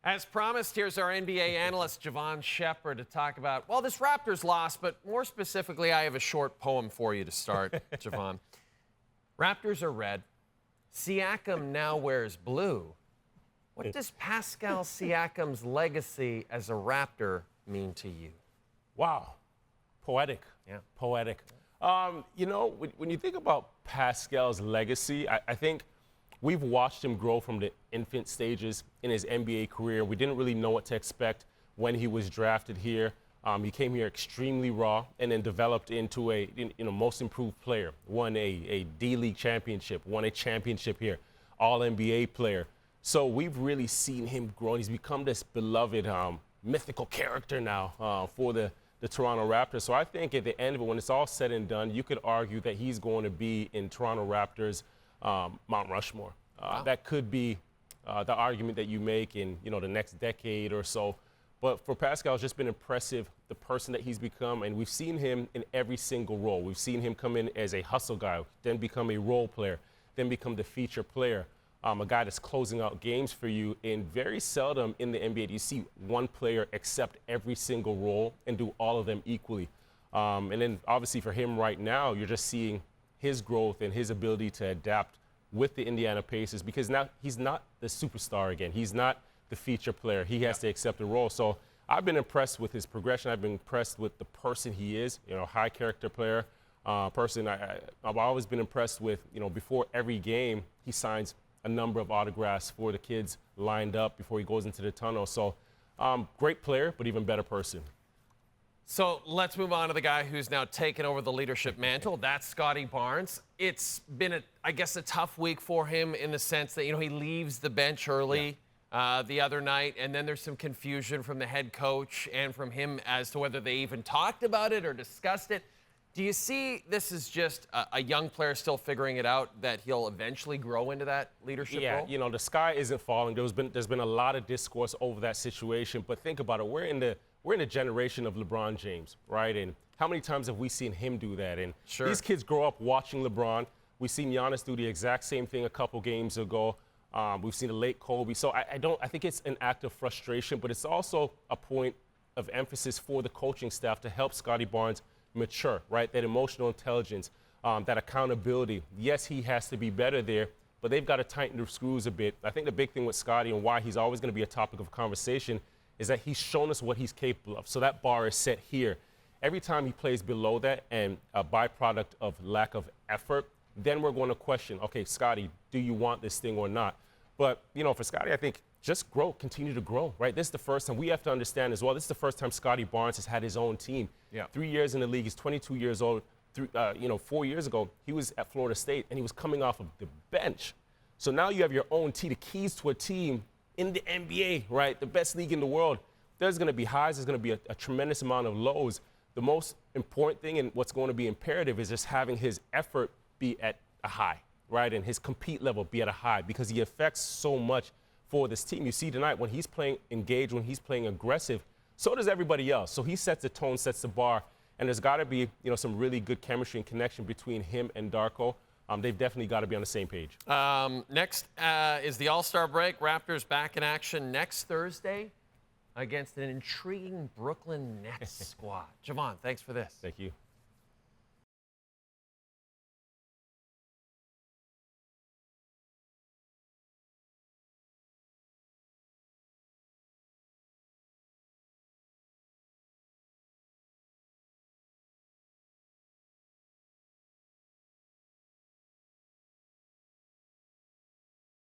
As promised, here's our NBA analyst, Jevohn Shepherd, to talk about, well, this Raptors loss, but more specifically, I have a short poem for you to start, Jevohn. Raptors are red. Siakam now wears blue. What does Pascal Siakam's legacy as a Raptor mean to you? Wow. Poetic. Yeah. Poetic. When you think about Pascal's legacy, I think we've watched him grow from the infant stages in his NBA career. We didn't really know what to expect when he was drafted here. He came here extremely raw and then developed into a most improved player. Won a D-League championship, won a championship here, All-NBA player. So we've really seen him grow, and he's become this beloved mythical character now for the Toronto Raptors. So I think at the end of it, when it's all said and done, you could argue that he's going to be in Toronto Raptors Mount Rushmore. Wow. That could be the argument that you make in the next decade or so. But for Pascal, it's just been impressive, the person that he's become, and we've seen him in every single role. We've seen him come in as a hustle guy, then become a role player, then become the feature player, a guy that's closing out games for you. And very seldom in the NBA do you see one player accept every single role and do all of them equally. And then obviously for him right now, you're just seeing his growth and his ability to adapt with the Indiana Pacers, because now he's not the superstar again. He's not the feature player. He has to accept a role. So I've been impressed with his progression. I've been impressed with the person he is, high character player. I've always been impressed with, before every game, he signs a number of autographs for the kids lined up before he goes into the tunnel. So great player, but even better person. So let's move on to the guy who's now taken over the leadership mantle. That's Scottie Barnes. It's been, I guess, a tough week for him in the sense that, he leaves the bench early the other night, and then there's some confusion from the head coach and from him as to whether they even talked about it or discussed it. Do you see this as just a young player still figuring it out, that he'll eventually grow into that leadership role? Yeah, the sky isn't falling. There's been a lot of discourse over that situation, but think about it. We're in the generation of LeBron James, right? And how many times have we seen him do that? And Sure. These kids grow up watching LeBron. We've seen Giannis do the exact same thing a couple games ago. We've seen the late Kobe. So I think it's an act of frustration, but it's also a point of emphasis for the coaching staff to help Scottie Barnes mature, right? That emotional intelligence, that accountability. Yes, he has to be better there, but they've got to tighten the screws a bit. I think the big thing with Scottie and why he's always going to be a topic of conversation is that he's shown us what he's capable of. So that bar is set here. Every time he plays below that and a byproduct of lack of effort, then we're going to question, okay, Scottie, do you want this thing or not? But, for Scottie, I think just grow, continue to grow, right? This is the first time we have to understand as well. This is the first time Scottie Barnes has had his own team. Yeah. 3 years in the league. He's 22 years old. 4 years ago, he was at Florida State, and he was coming off of the bench. So now you have your own team, the keys to a team in the NBA, right? The best league in the world. There's going to be highs. There's going to be a tremendous amount of lows. The most important thing and what's going to be imperative is just having his effort be at a high, right? And his compete level be at a high, because he affects so much for this team. You see tonight when he's playing engaged, when he's playing aggressive, so does everybody else. So he sets the tone, sets the bar, and there's got to be some really good chemistry and connection between him and Darko. They've definitely got to be on the same page. Next is the All-Star break. Raptors back in action next Thursday against an intriguing Brooklyn Nets squad. Jevohn, thanks for this. Thank you.